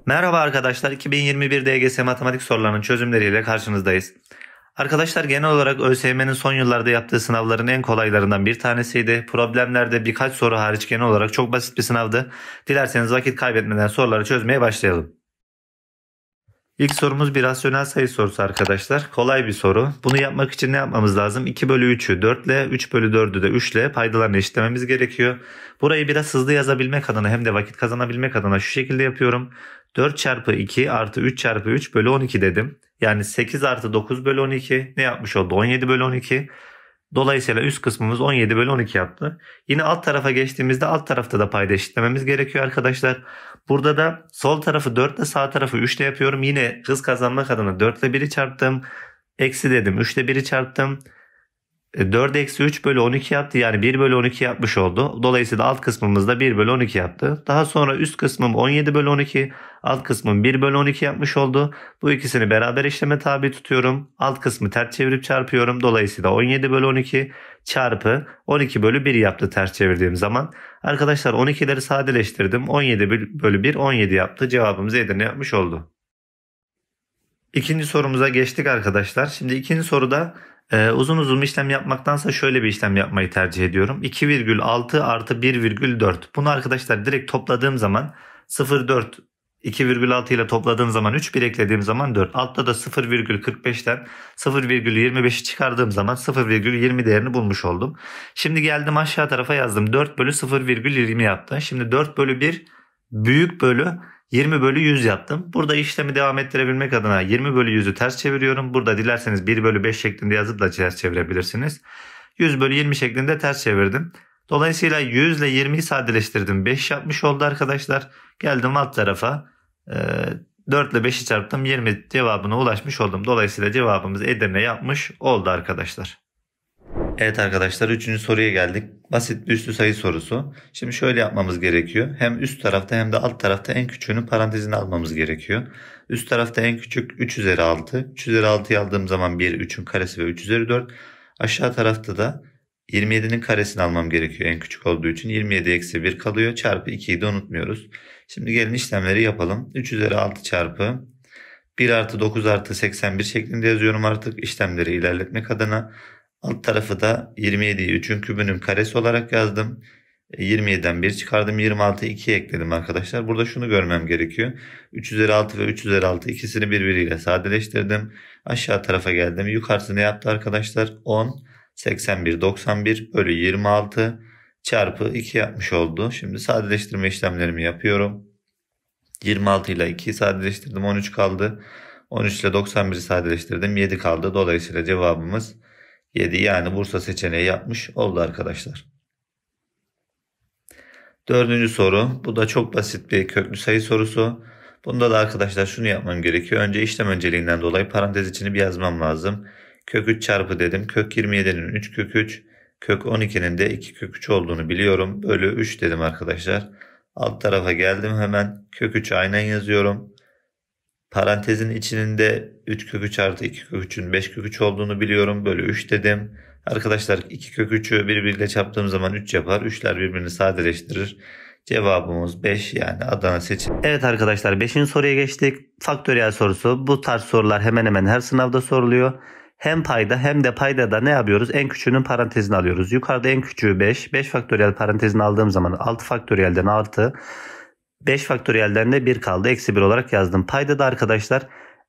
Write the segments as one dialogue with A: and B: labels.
A: Merhaba arkadaşlar, 2021 DGS matematik sorularının çözümleriyle karşınızdayız. Arkadaşlar genel olarak ÖSYM'nin son yıllarda yaptığı sınavların en kolaylarından bir tanesiydi. Problemlerde birkaç soru hariç genel olarak çok basit bir sınavdı. Dilerseniz vakit kaybetmeden soruları çözmeye başlayalım. İlk sorumuz bir rasyonel sayı sorusu arkadaşlar. Kolay bir soru. Bunu yapmak için ne yapmamız lazım? 2 bölü 3'ü 4 ile 3 bölü 4'ü de 3 ile paydalarını eşitlememiz gerekiyor. Burayı biraz hızlı yazabilmek adına hem de vakit kazanabilmek adına şu şekilde yapıyorum. 4 çarpı 2 artı 3 çarpı 3 bölü 12 dedim. Yani 8 artı 9 bölü 12 ne yapmış oldu? 17 bölü 12. Dolayısıyla üst kısmımız 17 bölü 12 yaptı. Yine alt tarafa geçtiğimizde alt tarafta da payda eşitlememiz gerekiyor arkadaşlar. Burada da sol tarafı 4 ile sağ tarafı 3 ile yapıyorum. Yine hız kazanmak adına 4 ile 1'i çarptım. Eksi dedim 3 ile 1'i çarptım. 4 eksi 3 bölü 12 yaptı. Yani 1 bölü 12 yapmış oldu. Dolayısıyla alt kısmımız da 1 bölü 12 yaptı. Daha sonra üst kısmım 17 bölü 12. Alt kısmım 1 bölü 12 yapmış oldu. Bu ikisini beraber işleme tabi tutuyorum. Alt kısmı ters çevirip çarpıyorum. Dolayısıyla 17 bölü 12 çarpı 12 bölü 1 yaptı ters çevirdiğim zaman. Arkadaşlar 12'leri sadeleştirdim. 17 bölü 1 17 yaptı. Cevabımız Edirne yapmış oldu. İkinci sorumuza geçtik arkadaşlar. Şimdi ikinci soruda uzun uzun işlem yapmaktansa şöyle bir işlem yapmayı tercih ediyorum. 2,6 artı 1,4. Bunu arkadaşlar direkt topladığım zaman 0,4 2,6 ile topladığım zaman 3, 1 eklediğim zaman 4. Altta da 0,45'ten 0,25'i çıkardığım zaman 0,20 değerini bulmuş oldum. Şimdi geldim aşağı tarafa yazdım. 4 bölü 0,20 yaptı. Şimdi 4 bölü 1 büyük bölü 20 bölü 100 yaptım. Burada işlemi devam ettirebilmek adına 20 bölü 100'ü ters çeviriyorum. Burada dilerseniz 1 bölü 5 şeklinde yazıp da ters çevirebilirsiniz. 100 bölü 20 şeklinde ters çevirdim. Dolayısıyla 100 ile 20'yi sadeleştirdim. 5 yapmış oldu arkadaşlar. Geldim alt tarafa 4 ile 5'i çarptım. 20 cevabına ulaşmış oldum. Dolayısıyla cevabımız Edirne yapmış oldu arkadaşlar. Evet arkadaşlar 3. soruya geldik. Basit bir üslü sayı sorusu. Şimdi şöyle yapmamız gerekiyor. Hem üst tarafta hem de alt tarafta en küçüğünün parantezini almamız gerekiyor. Üst tarafta en küçük 3 üzeri 6. 3 üzeri 6'yı aldığım zaman 1, 3'ün karesi ve 3 üzeri 4. Aşağı tarafta da 27'nin karesini almam gerekiyor en küçük olduğu için. 27 eksi 1 kalıyor. Çarpı 2'yi de unutmuyoruz. Şimdi gelin işlemleri yapalım. 3 üzeri 6 çarpı 1 artı 9 artı 81 şeklinde yazıyorum artık işlemleri ilerletmek adına. Alt tarafı da 27'yi 3'ün kübünün karesi olarak yazdım. 27'den 1 çıkardım. 26 2'ye ekledim arkadaşlar. Burada şunu görmem gerekiyor. 3 üzeri 6 ve 3 üzeri 6 ikisini birbiriyle sadeleştirdim. Aşağı tarafa geldim. Yukarısı ne yaptı arkadaşlar? 10, 81, 91 bölü 26 çarpı 2 yapmış oldu. Şimdi sadeleştirme işlemlerimi yapıyorum. 26 ile 2'yi sadeleştirdim. 13 kaldı. 13 ile 91'i sadeleştirdim. 7 kaldı. Dolayısıyla cevabımız 7, yani Bursa seçeneği yapmış oldu arkadaşlar. Dördüncü soru. Bu da çok basit bir köklü sayı sorusu. Bunda da arkadaşlar şunu yapmam gerekiyor. Önce işlem önceliğinden dolayı parantez içini bir yazmam lazım. Kök 3 çarpı dedim. Kök 27'nin 3 kök 3. Kök 12'nin de 2 kök 3 olduğunu biliyorum. Bölü 3 dedim arkadaşlar. Alt tarafa geldim hemen. Kök 3'ü aynen yazıyorum. Parantezin içinin de 3 kök 3 artı 2 kök 3'ün 5 kök 3 olduğunu biliyorum. Bölü 3 dedim. Arkadaşlar 2 kök 3'ü birbiriyle çarptığım zaman 3 yapar. 3'ler birbirini sadeleştirir. Cevabımız 5, yani Adana seçim. Evet arkadaşlar 5. soruya geçtik. Faktöriyel sorusu. Bu tarz sorular hemen hemen her sınavda soruluyor. Hem payda hem de paydada ne yapıyoruz? En küçüğünün parantezini alıyoruz. Yukarıda en küçüğü 5. 5 faktöriyel parantezini aldığım zaman 6 faktöriyelden artı 5 faktöriyelden de 1 kaldı. Eksi 1 olarak yazdım. Payda da arkadaşlar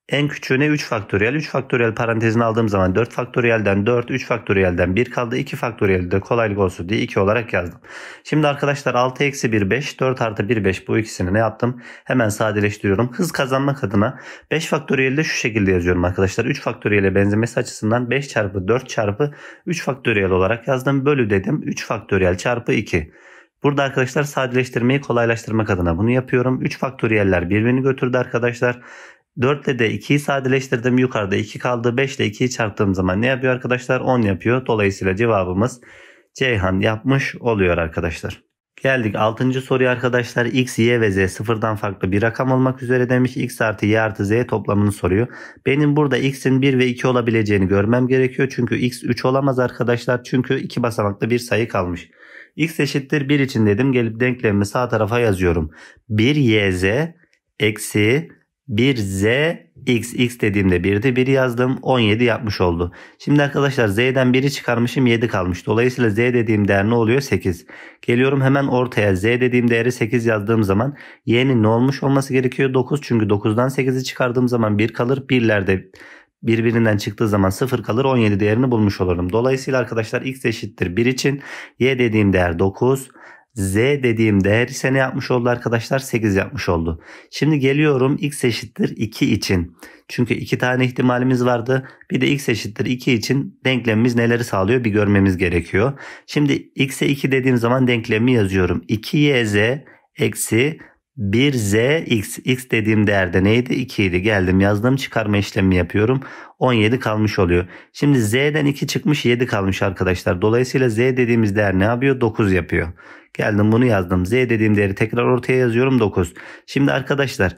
A: en küçüğüne 3 faktöriyel. 3 faktöriyel parantezini aldığım zaman 4 faktöriyelden 4, 3 faktöriyelden 1 kaldı. 2 faktöriyel de kolaylık olsun diye 2 olarak yazdım. Şimdi arkadaşlar 6 eksi 1 5, 4 artı 1 5, bu ikisini ne yaptım? Hemen sadeleştiriyorum. Hız kazanmak adına 5 faktöriyeli de şu şekilde yazıyorum arkadaşlar. 3 faktöriyele benzemesi açısından 5 çarpı 4 çarpı 3 faktöriyel olarak yazdım. Bölü dedim 3 faktöriyel çarpı 2. Burada arkadaşlar sadeleştirmeyi kolaylaştırmak adına bunu yapıyorum. 3 faktöriyeller birbirini götürdü arkadaşlar. 4 ile de 2'yi sadeleştirdim. Yukarıda 2 kaldı. 5 ile 2'yi çarptığım zaman ne yapıyor arkadaşlar? 10 yapıyor. Dolayısıyla cevabımız Ceyhan yapmış oluyor arkadaşlar. Geldik 6. soruya arkadaşlar. X, Y ve Z sıfırdan farklı bir rakam olmak üzere demiş. X artı Y artı Z toplamını soruyor. Benim burada X'in 1 ve 2 olabileceğini görmem gerekiyor. Çünkü X 3 olamaz arkadaşlar. Çünkü 2 basamaklı bir sayı kalmış. X eşittir 1 için dedim. Gelip denklemimi sağ tarafa yazıyorum. 1 YZ eksi 1z x. X dediğimde 1'di, 1 yazdım, 17 yapmış oldu. Şimdi arkadaşlar z'den 1'i çıkarmışım, 7 kalmış. Dolayısıyla z dediğim değer ne oluyor? 8. Geliyorum hemen ortaya, z dediğim değeri 8 yazdığım zaman y'nin ne olmuş olması gerekiyor? 9. Çünkü 9'dan 8'i çıkardığım zaman 1 kalır. Birlerde birbirinden çıktığı zaman 0 kalır, 17 değerini bulmuş olurum. Dolayısıyla arkadaşlar x eşittir 1 için y dediğim değer 9. Z dediğim değer ise ne yapmış oldu arkadaşlar? 8 yapmış oldu. Şimdi geliyorum x eşittir 2 için. Çünkü 2 tane ihtimalimiz vardı. Bir de x eşittir 2 için denklemimiz neleri sağlıyor bir görmemiz gerekiyor. Şimdi x'e 2 dediğim zaman denklemi yazıyorum. 2yz eksi 1zx. X dediğim değerde neydi? 2 idi. Geldim yazdım, çıkarma işlemi yapıyorum. 17 kalmış oluyor. Şimdi z'den 2 çıkmış, 7 kalmış arkadaşlar. Dolayısıyla z dediğimiz değer ne yapıyor? 9 yapıyor. Geldim bunu yazdım. Z dediğim değeri tekrar ortaya yazıyorum, 9. Şimdi arkadaşlar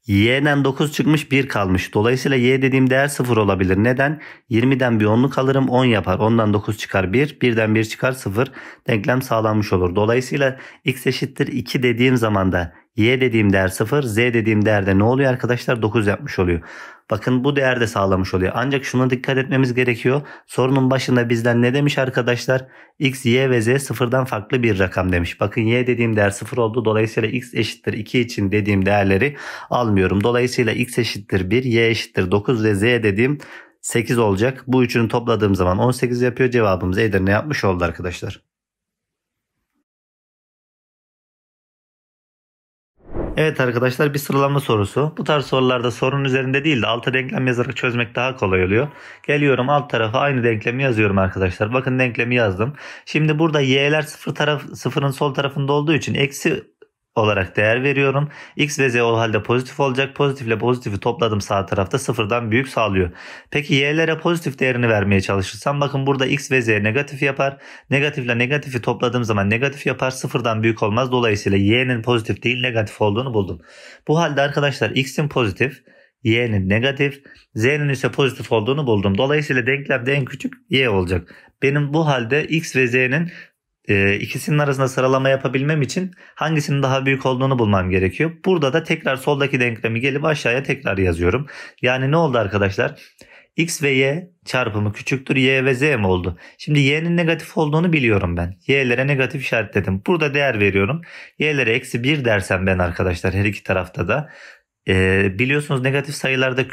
A: y'den 9 çıkmış, 1 kalmış. Dolayısıyla y dediğim değer 0 olabilir. Neden? 20'den bir 10'luk alırım, 10 yapar. 10'dan 9 çıkar 1. 1'den 1 çıkar 0. Denklem sağlanmış olur. Dolayısıyla x eşittir 2 dediğim zaman da y dediğim değer 0. Z dediğim değerde ne oluyor arkadaşlar? 9 yapmış oluyor. Bakın bu değer de sağlamış oluyor. Ancak şuna dikkat etmemiz gerekiyor. Sorunun başında bizden ne demiş arkadaşlar? X, y ve z sıfırdan farklı bir rakam demiş. Bakın y dediğim değer 0 oldu. Dolayısıyla x eşittir 2 için dediğim değerleri almıyorum. Dolayısıyla x eşittir 1, y eşittir 9 ve z dediğim 8 olacak. Bu üçünü topladığım zaman 18 yapıyor. Cevabımız Edirne yapmış oldu arkadaşlar. Evet arkadaşlar, bir sıralama sorusu. Bu tarz sorularda sorunun üzerinde değil de alta denklem yazarak çözmek daha kolay oluyor. Geliyorum alt tarafa aynı denklemi yazıyorum arkadaşlar. Bakın denklemi yazdım. Şimdi burada y'ler sıfırın sol tarafında olduğu için eksi olarak değer veriyorum. X ve Z o halde pozitif olacak. Pozitifle pozitifi topladım sağ tarafta, sıfırdan büyük sağlıyor. Peki y'lere pozitif değerini vermeye çalışırsam bakın burada X ve Z negatif yapar. Negatifle negatifi topladığım zaman negatif yapar. Sıfırdan büyük olmaz. Dolayısıyla y'nin pozitif değil negatif olduğunu buldum. Bu halde arkadaşlar x'in pozitif, y'nin negatif, z'nin ise pozitif olduğunu buldum. Dolayısıyla denklemde en küçük y olacak. Benim bu halde x ve z'nin ikisinin arasında sıralama yapabilmem için hangisinin daha büyük olduğunu bulmam gerekiyor. Burada da tekrar soldaki denklemi gelip aşağıya tekrar yazıyorum. Yani ne oldu arkadaşlar? X ve y çarpımı küçüktür y ve z mi oldu? Şimdi y'nin negatif olduğunu biliyorum ben. Y'lere negatif işaretledim. Burada değer veriyorum. Y'lere eksi 1 dersem ben arkadaşlar her iki tarafta da. Biliyorsunuz negatif sayılarda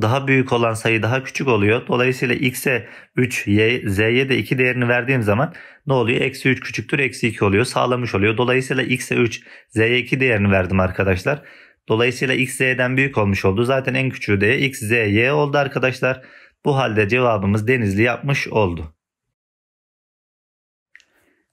A: daha büyük olan sayı daha küçük oluyor. Dolayısıyla x'e 3, z'ye de 2 değerini verdiğim zaman ne oluyor? Eksi 3 küçüktür eksi 2 oluyor. Sağlamış oluyor. Dolayısıyla x'e 3, z'ye 2 değerini verdim arkadaşlar. Dolayısıyla x, z'den büyük olmuş oldu. Zaten en küçüğü de x, z, y oldu arkadaşlar. Bu halde cevabımız Denizli yapmış oldu.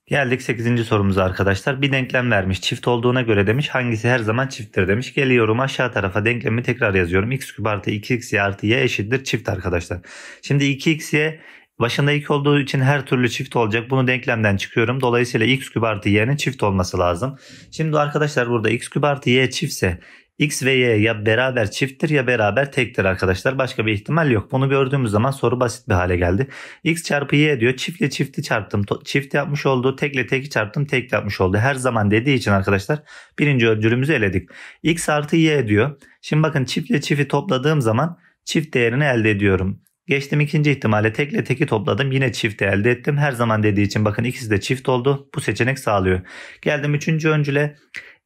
A: Geldik 8. sorumuza arkadaşlar. Bir denklem vermiş. Çift olduğuna göre demiş hangisi her zaman çifttir demiş. Geliyorum aşağı tarafa denklemi tekrar yazıyorum. X küp artı 2xy artı y eşittir çift arkadaşlar. Şimdi 2xy başında 2 olduğu için her türlü çift olacak. Bunu denklemden çıkıyorum. Dolayısıyla x küp artı y'nin çift olması lazım. Şimdi arkadaşlar burada x küp artı y çiftse x ve y ya beraber çifttir ya beraber tektir arkadaşlar. Başka bir ihtimal yok. Bunu gördüğümüz zaman soru basit bir hale geldi. X çarpı y diyor. Çiftle çifti çarptım. Çift yapmış oldu. Tekle teki çarptım. Tek yapmış oldu. Her zaman dediği için arkadaşlar birinci öncülümüzü eledik. X artı y diyor. Şimdi bakın çiftle çifti topladığım zaman çift değerini elde ediyorum. Geçtim ikinci ihtimale, tekle teki topladım, yine çift elde ettim. Her zaman dediği için bakın ikisi de çift oldu. Bu seçenek sağlıyor. Geldim üçüncü öncüle,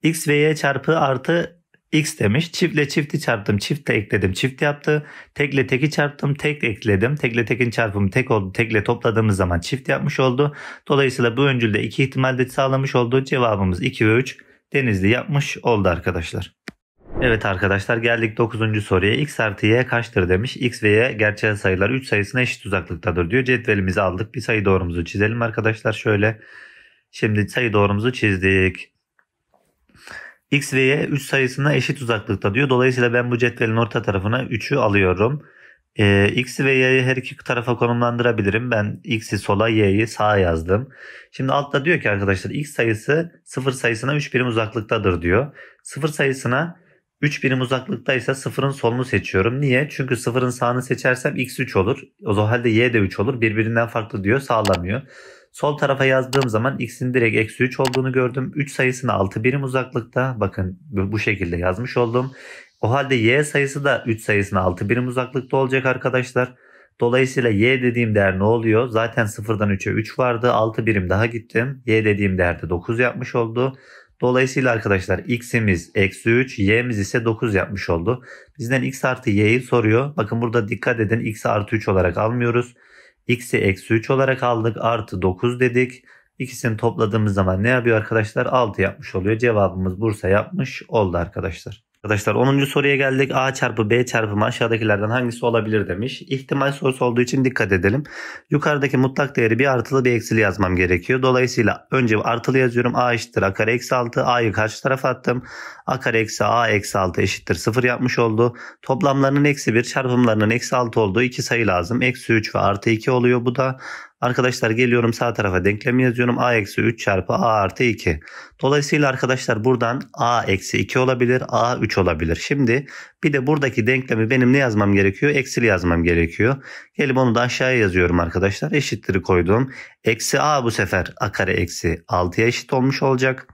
A: x ve y çarpı artı x demiş. Çiftle çifti çarptım, çifte ekledim, çift yaptı. Tekle teki çarptım, tek ekledim. Tekle tekin çarpımı tek oldu. Tekle topladığımız zaman çift yapmış oldu. Dolayısıyla bu öncülde iki ihtimalde sağlamış oldu. Cevabımız 2 ve 3 Denizli yapmış oldu arkadaşlar. Evet arkadaşlar, geldik 9. soruya. X artı y kaçtır demiş. X ve y gerçel sayılar 3 sayısına eşit uzaklıktadır diyor. Cetvelimizi aldık. Bir sayı doğrumuzu çizelim arkadaşlar şöyle. Şimdi sayı doğrumuzu çizdik. X ve y 3 sayısına eşit uzaklıkta diyor. Dolayısıyla ben bu cetvelin orta tarafına 3'ü alıyorum. X'i ve y'yi her iki tarafa konumlandırabilirim. Ben x'i sola, y'yi sağa yazdım. Şimdi altta diyor ki arkadaşlar x sayısı 0 sayısına 3 birim uzaklıktadır diyor. 0 sayısına 3 birim uzaklıktaysa 0'ın solunu seçiyorum. Niye? Çünkü 0'ın sağını seçersem x 3 olur. O halde y de 3 olur. Birbirinden farklı diyor, sağlamıyor. Sol tarafa yazdığım zaman x'in direkt eksi 3 olduğunu gördüm. 3 sayısını 6 birim uzaklıkta. Bakın bu şekilde yazmış oldum. O halde y sayısı da 3 sayısına 6 birim uzaklıkta olacak arkadaşlar. Dolayısıyla y dediğim değer ne oluyor? Zaten 0'dan 3'e 3 vardı. 6 birim daha gittim. Y dediğim değer de 9 yapmış oldu. Dolayısıyla arkadaşlar x'imiz eksi 3, y'miz ise 9 yapmış oldu. Bizden x artı y'yi soruyor. Bakın burada dikkat edin, x artı 3 olarak almıyoruz. X'i eksi 3 olarak aldık, artı 9 dedik. İkisini topladığımız zaman ne yapıyor arkadaşlar? 6 yapmış oluyor. Cevabımız Bursa yapmış oldu arkadaşlar. Arkadaşlar 10. soruya geldik. A çarpı B çarpımı aşağıdakilerden hangisi olabilir demiş. İhtimal sorusu olduğu için dikkat edelim. Yukarıdaki mutlak değeri bir artılı bir eksili yazmam gerekiyor. Dolayısıyla önce artılı yazıyorum. A eşittir a kare eksi 6. A'yı karşı tarafa attım. A kare eksi a eksi 6 eşittir 0 yapmış oldu. Toplamlarının eksi 1, çarpımlarının eksi 6 olduğu iki sayı lazım. Eksi 3 ve artı 2 oluyor bu da. Arkadaşlar geliyorum sağ tarafa, denklemi yazıyorum. A eksi 3 çarpı a artı 2. Dolayısıyla arkadaşlar buradan a eksi 2 olabilir, a 3 olabilir. Şimdi bir de buradaki denklemi benim ne yazmam gerekiyor? Eksili yazmam gerekiyor. Gelip onu da aşağıya yazıyorum arkadaşlar. Eşitleri koydum. Eksi a bu sefer a kare eksi 6'ya eşit olmuş olacak.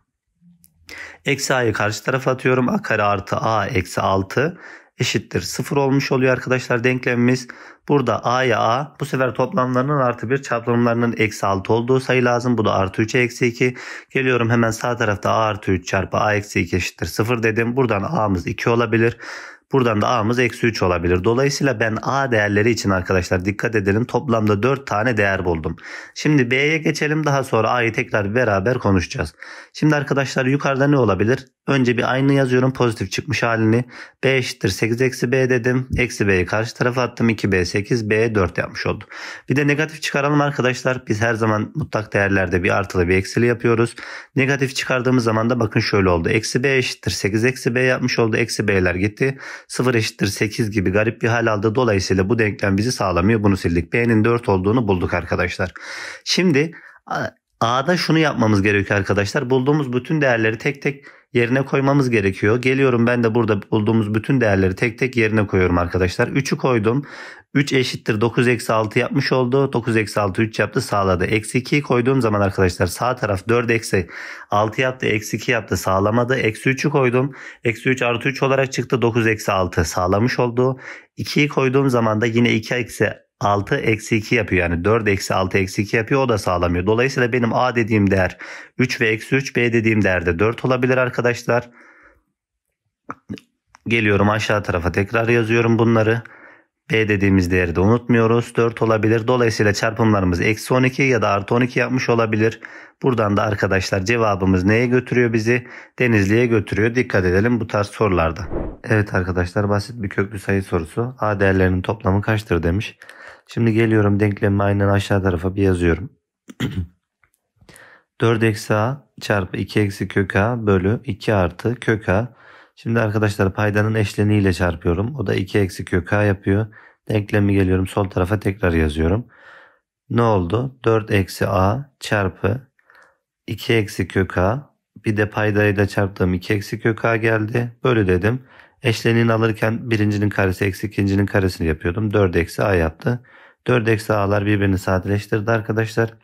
A: Eksi a'yı karşı tarafa atıyorum. A kare artı a eksi 6 eşittir 0 olmuş oluyor arkadaşlar denklemimiz. Burada a'ya a, bu sefer toplamlarının artı 1, çarpımlarının eksi 6 olduğu sayı lazım. Bu da artı 3'e eksi 2. Geliyorum hemen sağ tarafta a artı 3 çarpı a eksi 2 eşittir 0 dedim. Buradan a'mız 2 olabilir. Buradan da a'mız eksi 3 olabilir. Dolayısıyla ben a değerleri için arkadaşlar dikkat edelim, toplamda 4 tane değer buldum. Şimdi b'ye geçelim, daha sonra a'yı tekrar beraber konuşacağız. Şimdi arkadaşlar yukarıda ne olabilir? Önce bir aynı yazıyorum, pozitif çıkmış halini. B eşittir 8 eksi b dedim. Eksi b'yi karşı tarafa attım. 2b 8, b 4 yapmış oldu. Bir de negatif çıkaralım arkadaşlar. Biz her zaman mutlak değerlerde bir artılı bir eksili yapıyoruz. Negatif çıkardığımız zaman da bakın şöyle oldu. Eksi b eşittir 8 eksi b yapmış oldu. Eksi b'ler gitti. 0 eşittir 8 gibi garip bir hal aldı. Dolayısıyla bu denklem bizi sağlamıyor. Bunu sildik. B'nin 4 olduğunu bulduk arkadaşlar. Şimdi A'da şunu yapmamız gerekiyor arkadaşlar. Bulduğumuz bütün değerleri tek tek yerine koymamız gerekiyor. Geliyorum ben de burada bulduğumuz bütün değerleri tek tek yerine koyuyorum arkadaşlar. 3'ü koydum. 3 eşittir 9 eksi 6 yapmış oldu. 9 eksi 6 3 yaptı, sağladı. Eksi 2'yi koyduğum zaman arkadaşlar sağ taraf 4 eksi 6 yaptı. Eksi 2 yaptı, sağlamadı. Eksi 3'ü koydum. Eksi 3 artı 3 olarak çıktı. 9 eksi 6 sağlamış oldu. 2'yi koyduğum zaman da yine 2 eksi 6 eksi 2 yapıyor. Yani 4 eksi 6 eksi 2 yapıyor. O da sağlamıyor. Dolayısıyla benim A dediğim değer 3 ve eksi 3. B dediğim değer de 4 olabilir arkadaşlar. Geliyorum aşağı tarafa, tekrar yazıyorum bunları. B dediğimiz değeri de unutmuyoruz. 4 olabilir. Dolayısıyla çarpımlarımız eksi 12 ya da artı 12 yapmış olabilir. Buradan da arkadaşlar cevabımız neye götürüyor bizi? Denizli'ye götürüyor. Dikkat edelim bu tarz sorularda. Evet arkadaşlar, basit bir köklü sayı sorusu. A değerlerinin toplamı kaçtır demiş. Şimdi geliyorum denklemimi aynen aşağı tarafa bir yazıyorum. 4 eksi a çarpı 2 eksi kök a bölü 2 artı kök a. Şimdi arkadaşlar paydanın eşleniğiyle çarpıyorum. O da 2 eksi kök a yapıyor. Denklemi geliyorum sol tarafa tekrar yazıyorum. Ne oldu? 4 eksi a çarpı 2 eksi kök a. Bir de paydayla çarptığım 2 eksi kök a geldi. Bölü dedim. Eşleniğini alırken birincinin karesi eksi ikincinin karesini yapıyordum. 4 eksi a yaptı. 4 eksi a'lar birbirini sadeleştirdi arkadaşlar.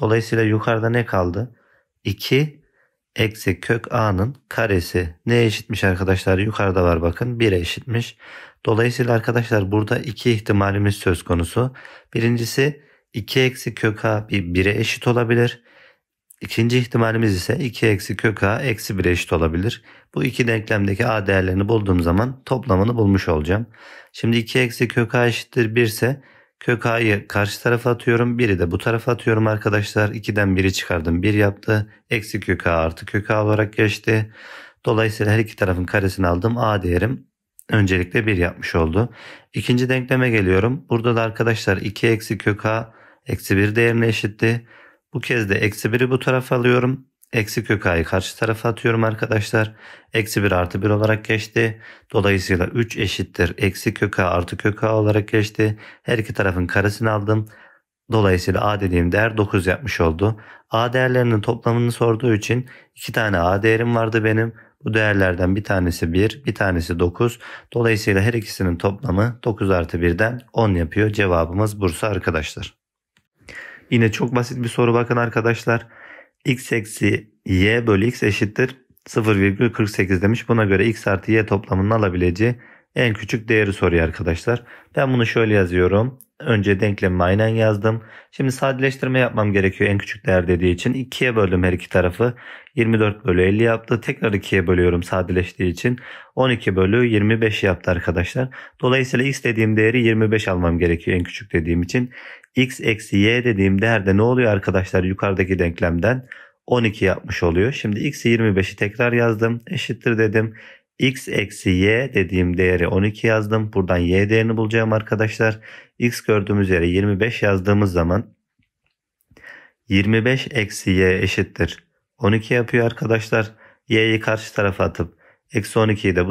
A: Dolayısıyla yukarıda ne kaldı? 2 eksi kök a'nın karesi ne eşitmiş arkadaşlar? Yukarıda var bakın, 1'e eşitmiş. Dolayısıyla arkadaşlar burada iki ihtimalimiz söz konusu. Birincisi 2 eksi kök a 1'e eşit olabilir. İkinci ihtimalimiz ise 2 eksi kök a eksi 1'e eşit olabilir. Bu iki denklemdeki a değerlerini bulduğum zaman toplamını bulmuş olacağım. Şimdi 2 eksi kök a eşittir 1 ise kök a'yı karşı tarafa atıyorum. 1'i de bu tarafa atıyorum arkadaşlar. 2'den 1'i çıkardım, 1 yaptı. Eksi kök a artı kök a olarak geçti. Dolayısıyla her iki tarafın karesini aldım. A değerim öncelikle 1 yapmış oldu. İkinci denkleme geliyorum. Burada da arkadaşlar 2 eksi kök a eksi 1 değerine eşitti. Bu kez de eksi 1'i bu tarafa alıyorum. Eksi kök a'yı karşı tarafa atıyorum arkadaşlar. Eksi 1 artı 1 olarak geçti. Dolayısıyla 3 eşittir eksi kök a artı kök a olarak geçti. Her iki tarafın karesini aldım. Dolayısıyla a dediğim değer 9 yapmış oldu. A değerlerinin toplamını sorduğu için 2 tane a değerim vardı benim. Bu değerlerden bir tanesi 1, bir tanesi 9. Dolayısıyla her ikisinin toplamı 9 artı 1'den 10 yapıyor. Cevabımız Bursa arkadaşlar. Yine çok basit bir soru, bakın arkadaşlar. X eksi y bölü x eşittir 0,48 demiş. Buna göre x artı y toplamının alabileceği en küçük değeri soruyor arkadaşlar. Ben bunu şöyle yazıyorum. Önce denklemimi aynen yazdım. Şimdi sadeleştirme yapmam gerekiyor en küçük değer dediği için. 2'ye böldüm her iki tarafı. 24 bölü 50 yaptı. Tekrar 2'ye bölüyorum sadeleştiği için. 12 bölü 25 yaptı arkadaşlar. Dolayısıyla x dediğim değeri 25 almam gerekiyor en küçük dediğim için. X eksi y dediğim değerde ne oluyor arkadaşlar? Yukarıdaki denklemden 12 yapmış oluyor. Şimdi x'i 25'i tekrar yazdım. Eşittir dedim. X eksi y dediğim değeri 12 yazdım. Buradan y değerini bulacağım arkadaşlar. X gördüğümüz yere 25 yazdığımız zaman 25 eksi y eşittir 12 yapıyor arkadaşlar. Y'yi karşı tarafa atıp eksi 12'yi de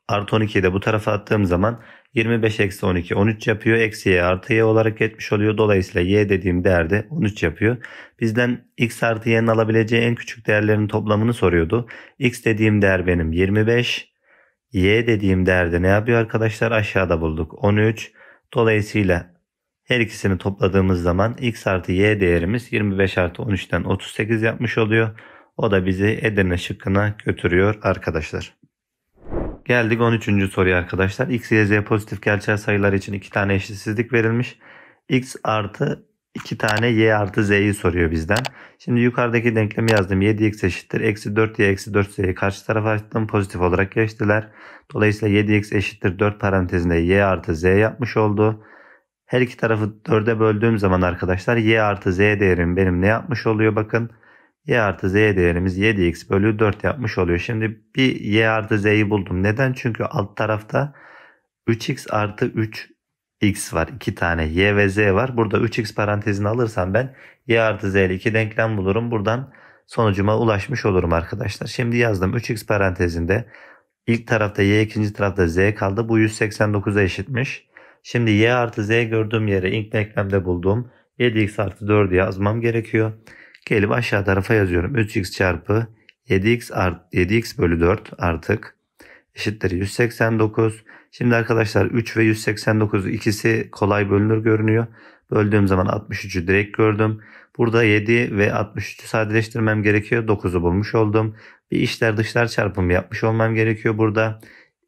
A: artı 12'yi de bu tarafa attığım zaman 25 eksi 12 13 yapıyor. Eksi y artı y olarak geçmiş oluyor. Dolayısıyla y dediğim değerde 13 yapıyor. Bizden x artı y'nin alabileceği en küçük değerlerin toplamını soruyordu. X dediğim değer benim 25. Y dediğim değerde ne yapıyor arkadaşlar? Aşağıda bulduk 13. Dolayısıyla her ikisini topladığımız zaman x artı y değerimiz 25 artı 13'ten 38 yapmış oluyor. O da bizi Edirne şıkkına götürüyor arkadaşlar. Geldik 13. soruya arkadaşlar. X, Y, Z pozitif gerçel sayılar için 2 tane eşitsizlik verilmiş. X artı 2 tane Y artı Z'yi soruyor bizden. Şimdi yukarıdaki denklemi yazdım. 7x eşittir. Eksi 4y eksi 4z'yi karşı tarafa attım. Pozitif olarak geçtiler. Dolayısıyla 7x eşittir 4 parantezinde y artı z yapmış oldu. Her iki tarafı 4'e böldüğüm zaman arkadaşlar y artı z değerim benim ne yapmış oluyor bakın. Y artı z değerimiz 7x bölü 4 yapmış oluyor. Şimdi bir y artı z'yi buldum. Neden? Çünkü alt tarafta 3x artı 3x var. 2 tane y ve z var. Burada 3x parantezini alırsam ben y artı z ile 2 denklem bulurum. Buradan sonucuma ulaşmış olurum arkadaşlar. Şimdi yazdım. 3x parantezinde ilk tarafta y, ikinci tarafta z kaldı. Bu 189'a eşitmiş. Şimdi y artı z gördüğüm yere ilk denklemde bulduğum 7x artı 4'ü yazmam gerekiyor. Gelip aşağı tarafa yazıyorum. 3x çarpı 7x bölü 4 artık eşittir 189. Şimdi arkadaşlar 3 ve 189 ikisi kolay bölünür görünüyor. Böldüğüm zaman 63'ü direkt gördüm. Burada 7 ve 63'ü sadeleştirmem gerekiyor. 9'u bulmuş oldum. Bir içler dışlar çarpımı yapmış olmam gerekiyor burada.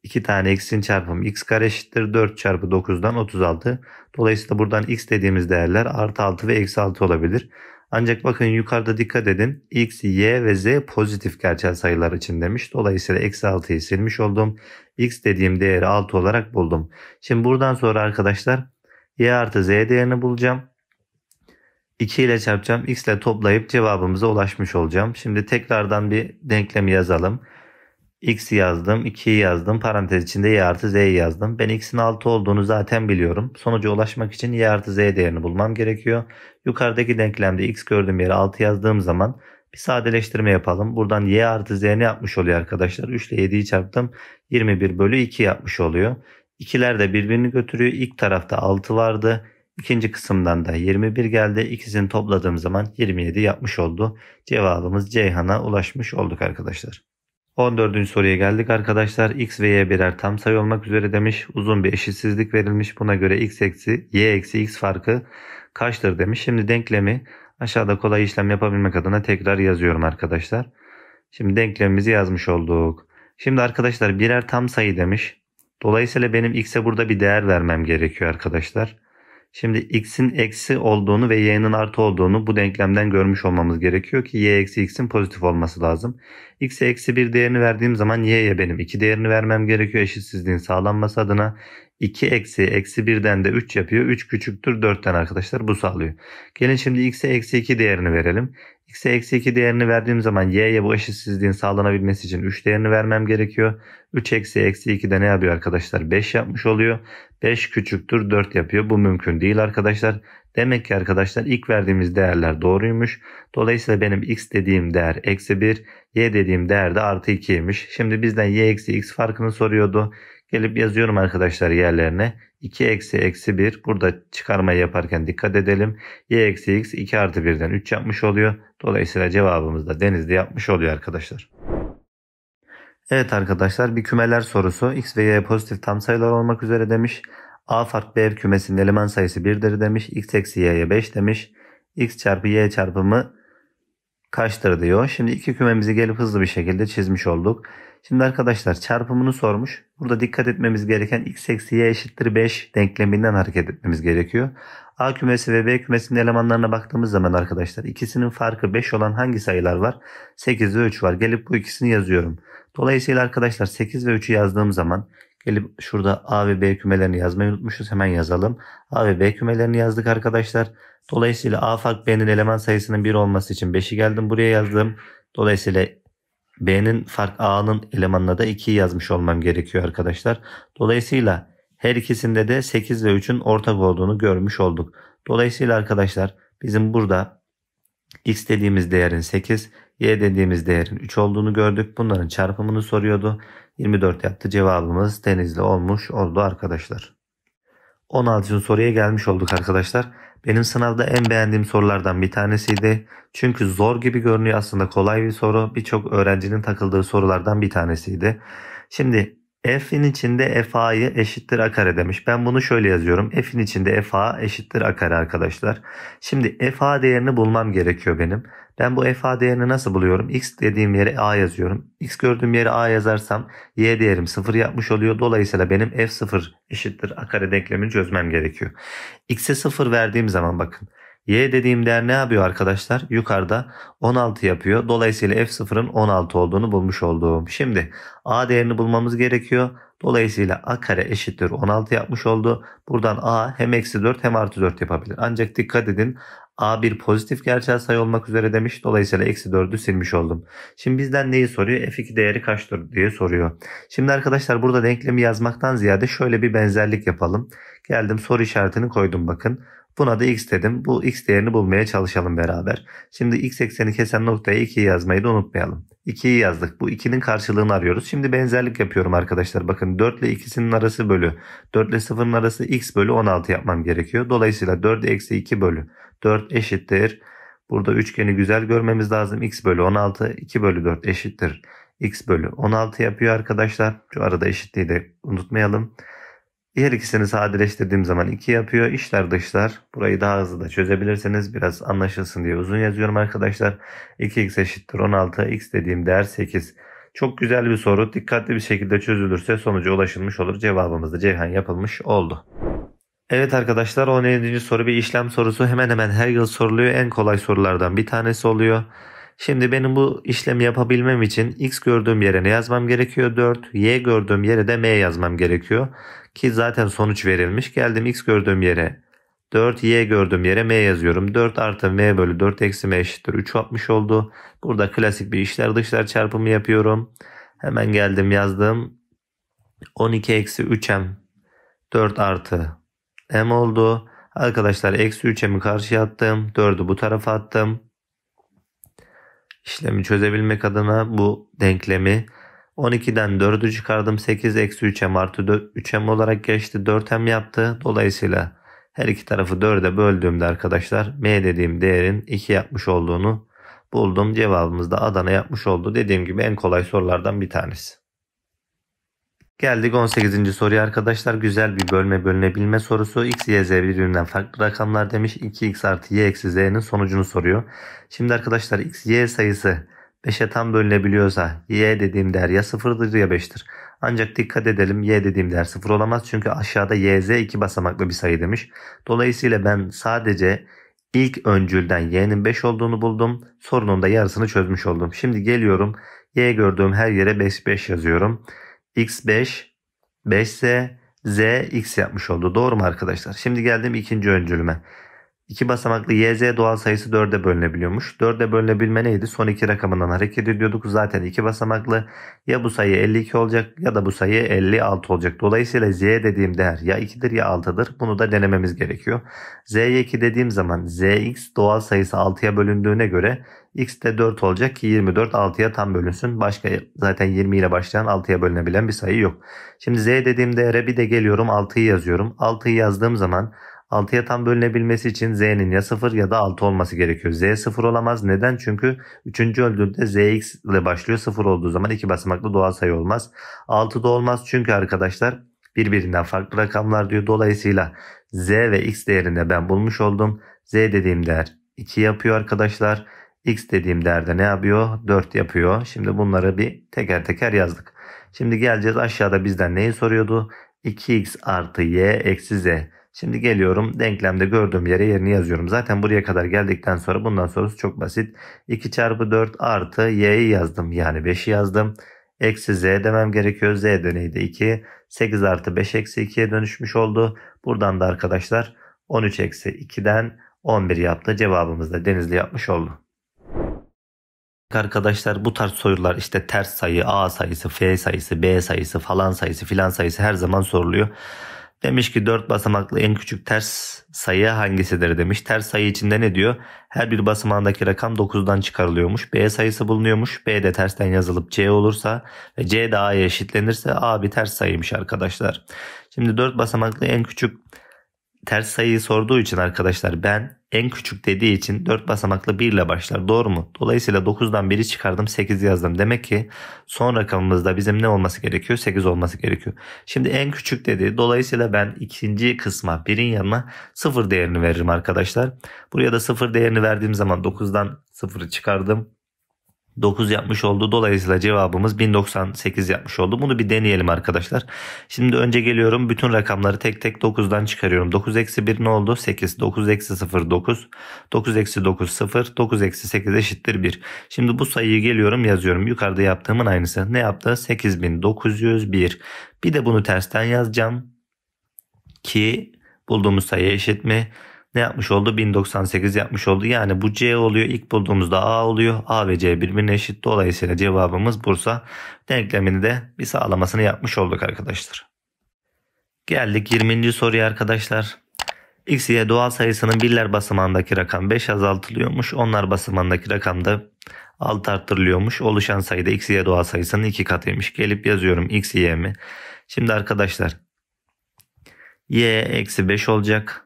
A: 2 tane x'in çarpımı x kare eşittir 4 çarpı 9'dan 36. Dolayısıyla buradan x dediğimiz değerler artı 6 ve eksi 6 olabilir. Ancak bakın yukarıda dikkat edin. X, Y ve Z pozitif gerçel sayılar için demiş. Dolayısıyla eksi 6'yı silmiş oldum. X dediğim değeri 6 olarak buldum. Şimdi buradan sonra arkadaşlar Y artı Z değerini bulacağım. 2 ile çarpacağım. X ile toplayıp cevabımıza ulaşmış olacağım. Şimdi tekrardan bir denklemi yazalım. X yazdım, 2'yi yazdım. Parantez içinde y artı z'yi yazdım. Ben x'in 6 olduğunu zaten biliyorum. Sonuca ulaşmak için y artı z değerini bulmam gerekiyor. Yukarıdaki denklemde x gördüğüm yere 6 yazdığım zaman bir sadeleştirme yapalım. Buradan y artı z ne yapmış oluyor arkadaşlar? 3 ile 7'yi çarptım. 21 bölü 2 yapmış oluyor. İkiler de birbirini götürüyor. İlk tarafta 6 vardı. İkinci kısımdan da 21 geldi. İkisini topladığım zaman 27 yapmış oldu. Cevabımız Ceyhan'a ulaşmış olduk arkadaşlar. 14. soruya geldik arkadaşlar. X ve y birer tam sayı olmak üzere demiş. Uzun bir eşitsizlik verilmiş. Buna göre x eksi y eksi x farkı kaçtır demiş. Şimdi denklemi aşağıda kolay işlem yapabilmek adına tekrar yazıyorum arkadaşlar. Şimdi denklemimizi yazmış olduk. Şimdi arkadaşlar birer tam sayı demiş. Dolayısıyla benim x'e burada bir değer vermem gerekiyor arkadaşlar. Şimdi x'in eksi olduğunu ve y'nin artı olduğunu bu denklemden görmüş olmamız gerekiyor ki y eksi x'in pozitif olması lazım. X'e eksi 1 değerini verdiğim zaman y'ye benim 2 değerini vermem gerekiyor eşitsizliğin sağlanması adına. 2 eksi 1'den de 3 yapıyor. 3 küçüktür 4'ten arkadaşlar bu sağlıyor. Gelin şimdi x'e eksi 2 değerini verelim. X'e eksi 2 değerini verdiğim zaman y'ye bu eşitsizliğin sağlanabilmesi için 3 değerini vermem gerekiyor. 3 eksi 2 de ne yapıyor arkadaşlar? 5 yapmış oluyor. 5 küçüktür 4 yapıyor. Bu mümkün değil arkadaşlar. Demek ki arkadaşlar ilk verdiğimiz değerler doğruymuş. Dolayısıyla benim x dediğim değer eksi 1, y dediğim değer de artı 2'ymiş. Şimdi bizden y eksi x farkını soruyordu. Gelip yazıyorum arkadaşlar yerlerine. 2 eksi 1. Burada çıkarmayı yaparken dikkat edelim. Y eksi x 2 artı 1'den 3 yapmış oluyor. Dolayısıyla cevabımız da denizli yapmış oluyor arkadaşlar. Evet arkadaşlar bir kümeler sorusu. X ve y pozitif tam sayılar olmak üzere demiş. A fark B kümesinin eleman sayısı 1'dir demiş. X eksi y'ye 5 demiş. X çarpı Y çarpımı kaçtır diyor. Şimdi iki kümemizi gelip hızlı bir şekilde çizmiş olduk. Şimdi arkadaşlar çarpımını sormuş. Burada dikkat etmemiz gereken x eksi y eşittir 5 denkleminden hareket etmemiz gerekiyor. A kümesi ve B kümesinin elemanlarına baktığımız zaman arkadaşlar ikisinin farkı 5 olan hangi sayılar var? 8 ve 3 var. Gelip bu ikisini yazıyorum. Dolayısıyla arkadaşlar 8 ve 3'ü yazdığım zaman gelip şurada A ve B kümelerini yazmayı unutmuşuz. Hemen yazalım. A ve B kümelerini yazdık arkadaşlar. Dolayısıyla A fark B'nin eleman sayısının 1 olması için 5'i geldim buraya yazdım. Dolayısıyla B'nin fark A'nın elemanına da 2'yi yazmış olmam gerekiyor arkadaşlar. Dolayısıyla her ikisinde de 8 ve 3'ün ortak olduğunu görmüş olduk. Dolayısıyla arkadaşlar bizim burada x dediğimiz değerin 8, y dediğimiz değerin 3 olduğunu gördük. Bunların çarpımını soruyordu. 24 yaptı. Cevabımız Denizli olmuş oldu arkadaşlar. 16. soruya gelmiş olduk arkadaşlar. Benim sınavda en beğendiğim sorulardan bir tanesiydi. Çünkü zor gibi görünüyor, aslında kolay bir soru. Birçok öğrencinin takıldığı sorulardan bir tanesiydi. Şimdi f'in içinde fa'yı eşittir a kare demiş. Ben bunu şöyle yazıyorum. F'in içinde fa eşittir a kare arkadaşlar. Şimdi fa değerini bulmam gerekiyor benim. Ben bu fa değerini nasıl buluyorum? X dediğim yere a yazıyorum. X gördüğüm yere a yazarsam y değerim 0 yapmış oluyor. Dolayısıyla benim f0 eşittir a kare denklemini çözmem gerekiyor. X'e 0 verdiğim zaman bakın. Y dediğim değer ne yapıyor arkadaşlar? Yukarıda 16 yapıyor. Dolayısıyla f0'ın 16 olduğunu bulmuş oldum. Şimdi a değerini bulmamız gerekiyor. Dolayısıyla a kare eşittir 16 yapmış oldu. Buradan a hem eksi 4 hem artı 4 yapabilir. Ancak dikkat edin, a bir pozitif gerçel sayı olmak üzere demiş. Dolayısıyla eksi 4'ü silmiş oldum. Şimdi bizden neyi soruyor? F2 değeri kaçtır diye soruyor. Şimdi arkadaşlar burada denklemi yazmaktan ziyade şöyle bir benzerlik yapalım. Geldim soru işaretini koydum bakın. Buna da x dedim. Bu x değerini bulmaya çalışalım beraber. Şimdi x ekseni kesen noktaya 2'yi yazmayı da unutmayalım. 2'yi yazdık. Bu 2'nin karşılığını arıyoruz. Şimdi benzerlik yapıyorum arkadaşlar. Bakın 4 ile 2'sinin arası bölü 4 ile 0'ın arası x bölü 16 yapmam gerekiyor. Dolayısıyla 4 eksi 2 bölü 4 eşittir. Burada üçgeni güzel görmemiz lazım. X bölü 16, 2 bölü 4 eşittir. X bölü 16 yapıyor arkadaşlar. Şu arada eşitliği de unutmayalım. Diğer ikisini sadeleştirdiğim zaman 2 yapıyor. İçler dışlar. Burayı daha hızlı da çözebilirseniz biraz anlaşılsın diye uzun yazıyorum arkadaşlar. 2x eşittir 16. X dediğim değer 8. Çok güzel bir soru. Dikkatli bir şekilde çözülürse sonuca ulaşılmış olur. Cevabımız da Ceyhan yapılmış oldu. Evet arkadaşlar, 17. soru bir işlem sorusu. Hemen hemen her yıl soruluyor. En kolay sorulardan bir tanesi oluyor. Şimdi benim bu işlemi yapabilmem için x gördüğüm yere ne yazmam gerekiyor? 4. Y gördüğüm yere de m yazmam gerekiyor. Ki zaten sonuç verilmiş. Geldim x gördüğüm yere 4, y gördüğüm yere m yazıyorum. 4 artı m bölü 4 eksi m eşittir 3 yapmış oldu. Burada klasik bir içler dışlar çarpımı yapıyorum. Hemen geldim yazdım. 12 eksi 3m 4 artı m oldu. Arkadaşlar eksi 3m'i karşıya attım. 4'ü bu tarafa attım. İşlemi çözebilmek adına bu denklemi 12'den 4'ü çıkardım. 8 eksi 3m artı 3m olarak geçti. 4m yaptı. Dolayısıyla her iki tarafı 4'e böldüğümde arkadaşlar m dediğim değerin 2 yapmış olduğunu buldum. Cevabımız da Adana yapmış oldu. Dediğim gibi en kolay sorulardan bir tanesi. Geldik 18. soruya arkadaşlar. Güzel bir bölme bölünebilme sorusu. X, Y, Z birbirinden farklı rakamlar demiş. 2x artı y eksi z'nin sonucunu soruyor. Şimdi arkadaşlar x, y sayısı 5'e tam bölünebiliyorsa y dediğim değer ya 0'dır ya 5'tir. Ancak dikkat edelim, y dediğim değer 0 olamaz. Çünkü aşağıda y, z 2 basamaklı bir sayı demiş. Dolayısıyla ben sadece ilk öncülden y'nin 5 olduğunu buldum. Sorunun da yarısını çözmüş oldum. Şimdi geliyorum. Y gördüğüm her yere 5 yazıyorum. X 5, 5Z, Z X yapmış oldu. Doğru mu arkadaşlar? Şimdi geldim ikinci öncülüme. 2 basamaklı YZ doğal sayısı 4'e bölünebiliyormuş. 4'e bölünebilme neydi? Son iki rakamından hareket ediyorduk. Zaten 2 basamaklı. Ya bu sayı 52 olacak ya da bu sayı 56 olacak. Dolayısıyla Z dediğim değer ya 2'dir ya 6'dır. Bunu da denememiz gerekiyor. Z'ye 2 dediğim zaman ZX doğal sayısı 6'ya bölündüğüne göre X de 4 olacak ki 24 6'ya tam bölünsün. Başka zaten 20 ile başlayan 6'ya bölünebilen bir sayı yok. Şimdi Z dediğim değere bir de geliyorum 6'yı yazıyorum. 6'yı yazdığım zaman 6'ya tam bölünebilmesi için z'nin ya 0 ya da 6 olması gerekiyor. Z 0 olamaz. Neden? Çünkü 3. öldüğünde zx ile başlıyor. 0 olduğu zaman 2 basamaklı doğal sayı olmaz. 6 da olmaz çünkü arkadaşlar birbirinden farklı rakamlar diyor. Dolayısıyla z ve x değerini ben bulmuş oldum. Z dediğim değer 2 yapıyor arkadaşlar. X dediğim değerde ne yapıyor? 4 yapıyor. Şimdi bunları bir teker teker yazdık. Şimdi geleceğiz, aşağıda bizden neyi soruyordu? 2x artı y eksi z. Şimdi geliyorum, denklemde gördüğüm yere yerini yazıyorum. Zaten buraya kadar geldikten sonra bundan sonrası çok basit. 2 çarpı 4 artı y'yi yazdım. Yani 5'i yazdım. Eksi z demem gerekiyor. Z de neydi? 2. 8 artı 5 eksi 2'ye dönüşmüş oldu. Buradan da arkadaşlar 13 eksi 2'den 11 yaptı. Cevabımız da Denizli yapmış oldu. Arkadaşlar bu tarz sorular işte ters sayı, A sayısı, F sayısı, B sayısı, falan sayısı, filan sayısı her zaman soruluyor. Demiş ki 4 basamaklı en küçük ters sayı hangisidir demiş. Ters sayı içinde ne diyor? Her bir basamağındaki rakam 9'dan çıkarılıyormuş. B sayısı bulunuyormuş. B de tersten yazılıp C olursa ve C de A'ya eşitlenirse A bir ters sayıymış arkadaşlar. Şimdi 4 basamaklı en küçük ters sayıyı sorduğu için arkadaşlar ben en küçük dediği için 4 basamaklı 1 ile başlar. Doğru mu? Dolayısıyla 9'dan 1'i çıkardım, 8 yazdım. Demek ki son rakamımızda bizim ne olması gerekiyor? 8 olması gerekiyor. Şimdi en küçük dedi. Dolayısıyla ben ikinci kısma 1'in yanına 0 değerini veririm arkadaşlar. Buraya da 0 değerini verdiğim zaman 9'dan 0'ı çıkardım. 9 yapmış oldu. Dolayısıyla cevabımız 1098 yapmış oldu. Bunu bir deneyelim arkadaşlar. Şimdi önce geliyorum. Bütün rakamları tek tek 9'dan çıkarıyorum. 9 eksi 1 ne oldu? 8. 9 eksi 0 9. 9 eksi 9 0. 9 eksi 8 eşittir 1. Şimdi bu sayıyı geliyorum yazıyorum. Yukarıda yaptığımın aynısı. Ne yaptı? 8901. Bir de bunu tersten yazacağım. Ki bulduğumuz sayı eşit mi? Ne yapmış oldu? 1098 yapmış oldu. Yani bu C oluyor. İlk bulduğumuzda A oluyor. A ve C birbirine eşit. Dolayısıyla cevabımız Bursa. Denklemini de bir sağlamasını yapmış olduk arkadaşlar. Geldik 20. soruya arkadaşlar. X, Y doğal sayısının birler basamağındaki rakam 5 azaltılıyormuş. Onlar basamağındaki rakam da 6 arttırılıyormuş. Oluşan sayıda X, Y doğal sayısının 2 katıymış. Gelip yazıyorum X, Y mi? Şimdi arkadaşlar Y eksi 5 olacak.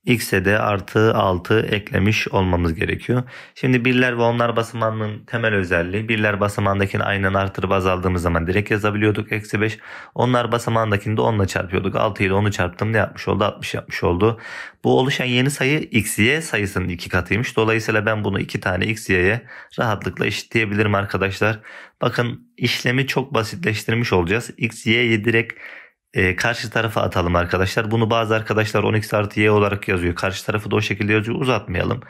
A: X'e de artı 6 eklemiş olmamız gerekiyor. Şimdi birler ve onlar basamağının temel özelliği, birler basamağındakini aynen artırıp azaldığımız zaman direkt yazabiliyorduk eksi 5. Onlar basamağındakini de 10 ile çarpıyorduk. 6 ile 10'u çarptım, ne yapmış oldu? 60 yapmış oldu. Bu oluşan yeni sayı X, Y sayısının 2 katıymış. Dolayısıyla ben bunu 2 tane X, Y'ye rahatlıkla eşitleyebilirim arkadaşlar. Bakın işlemi çok basitleştirmiş olacağız. X, Y'yi direkt karşı tarafa atalım arkadaşlar. Bunu bazı arkadaşlar 10x artı y olarak yazıyor. Karşı tarafı da o şekilde yazıyor. Uzatmayalım.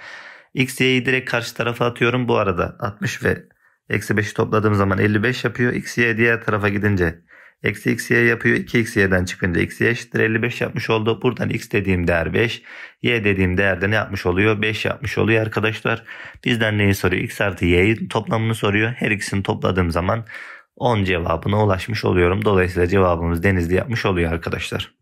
A: X, y'yi direkt karşı tarafa atıyorum. Bu arada 60 ve eksi 5'i topladığım zaman 55 yapıyor. X, y diğer tarafa gidince eksi x, y yapıyor. 2x, y'den çıkınca x, y eşittir 55 yapmış oldu. Buradan x dediğim değer 5. Y dediğim değerde ne yapmış oluyor? 5 yapmış oluyor arkadaşlar. Bizden neyi soruyor? X artı y'yi toplamını soruyor. Her ikisini topladığım zaman 10 cevabına ulaşmış oluyorum. Dolayısıyla cevabımız Denizli yapmış oluyor arkadaşlar.